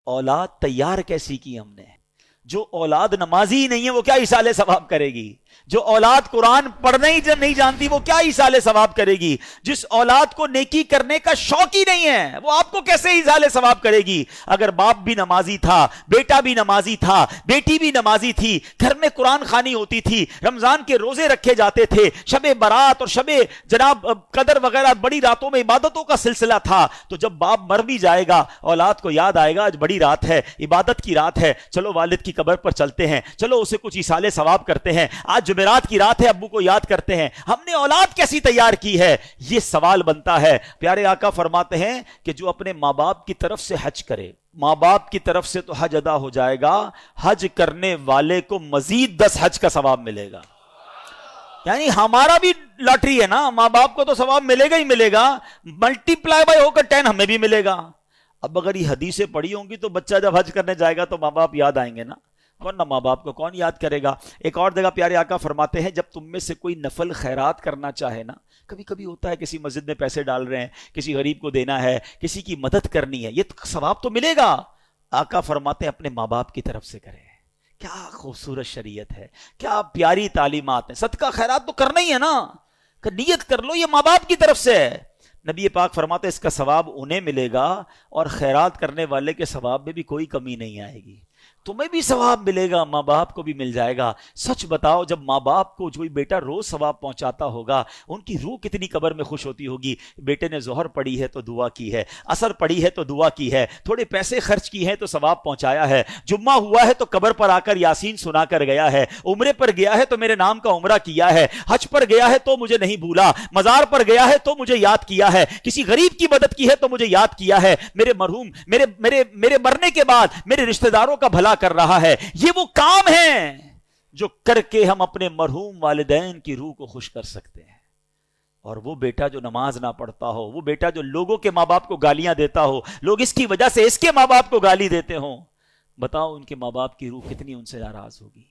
اولاد تیار کیسی کی ہم نے؟ جو اولاد نمازی ہی نہیں ہے وہ کیا ایصال ثواب کرے گی؟ جو اولاد قرآن پڑھنا ہی نہیں جانتی وہ کیا ایصال ثواب کرے گی؟ جس اولاد کو نیکی کرنے کا شوق ہی نہیں ہے وہ آپ کو کیسے ایصال ثواب کرے گی؟ اگر باپ بھی نمازی تھا، بیٹا بھی نمازی تھا، بیٹی بھی نمازی تھی، گھر میں قرآن خوانی ہوتی تھی، رمضان کے روزے رکھے جاتے تھے، شب برات اور شب جناب قدر وغیرہ بڑی راتوں میں عبادتوں کا سلسلہ تھا، تو جب باپ مر بھی جائے گا اولاد کو یاد آئے گا آج بڑی رات ہے، عبادت کی رات ہے، چلو والد کی قبر پر چلتے ہیں، چلو اسے کچھ ایصال ثواب کرتے ہیں، آج جمعرات کی رات ہے ابو کو یاد کرتے ہیں۔ ہم نے اولاد کیسی تیار کی ہے؟ یہ سوال بنتا ہے۔ پیارے آقا فرماتے ہیں کہ جو اپنے ماں باپ کی طرف سے حج کرے، ماں باپ کی طرف سے تو حج ادا ہو جائے گا، حج کرنے والے کو مزید 10 حج کا ثواب ملے گا۔ یعنی ہمارا بھی لاٹری ہے نا، ماں باپ کو تو ثواب ملے گا ہی ملے گا، ملٹی پلائی بائی ہو کر 10 ہمیں بھی ملے گا۔ اب اگر یہ حدیثیں پڑھی ہوں گی تو بچہ جب حج کرنے جائے گا تو ماں باپ یاد آئیں گے نا، ورنہ ماں باپ کو کون یاد کرے گا؟ ایک اور جگہ پیارے آقا فرماتے ہیں جب تم میں سے کوئی نفل خیرات کرنا چاہے نا، کبھی کبھی ہوتا ہے کسی مسجد میں پیسے ڈال رہے ہیں، کسی غریب کو دینا ہے، کسی کی مدد کرنی ہے، یہ ثواب تو ملے گا۔ آقا فرماتے ہیں اپنے ماں باپ کی طرف سے کرے۔ کیا خوبصورت شریعت ہے، کیا پیاری تعلیمات ہیں۔ صدقہ خیرات تو کرنا ہی ہے نا، کہ نیت کر لو یہ ماں باپ کی طرف سے ہے۔ نبی پاک فرماتے ہیں اس کا ثواب انہیں ملے گا اور خیرات کرنے والے کے ثواب میں بھی کوئی کمی نہیں آئے گی، تمہیں بھی ثواب ملے گا، ماں باپ کو بھی مل جائے گا۔ سچ بتاؤ جب ماں باپ کو کوئی بیٹا روز ثواب پہنچاتا ہوگا ان کی روح کتنی قبر میں خوش ہوتی ہوگی۔ بیٹے نے ظہر پڑھی ہے تو دعا کی ہے، عصر پڑھی ہے تو دعا کی ہے، تھوڑے پیسے خرچ کی ہیں تو ثواب پہنچایا ہے، جمعہ ہوا ہے تو قبر پر آ کر یاسین سنا کر گیا ہے، عمرے پر گیا ہے تو میرے نام کا عمرہ کیا ہے، حج پر گیا ہے تو مجھے نہیں بھولا، مزار پر گیا ہے تو مجھے یاد کیا ہے، کسی غریب کی مدد کی ہے تو مجھے یاد کیا ہے، میرے مرحوم میرے مرنے کے بعد میرے رشتہ داروں کا بھلا کر رہا ہے۔ یہ وہ کام ہیں جو کر کے ہم اپنے مرحوم والدین کی روح کو خوش کر سکتے ہیں۔ اور وہ بیٹا جو نماز نہ پڑھتا ہو، وہ بیٹا جو لوگوں کے ماں باپ کو گالیاں دیتا ہو، لوگ اس کی وجہ سے اس کے ماں باپ کو گالی دیتے ہوں، بتاؤ ان کے ماں باپ کی روح کتنی ان سے ناراض ہوگی۔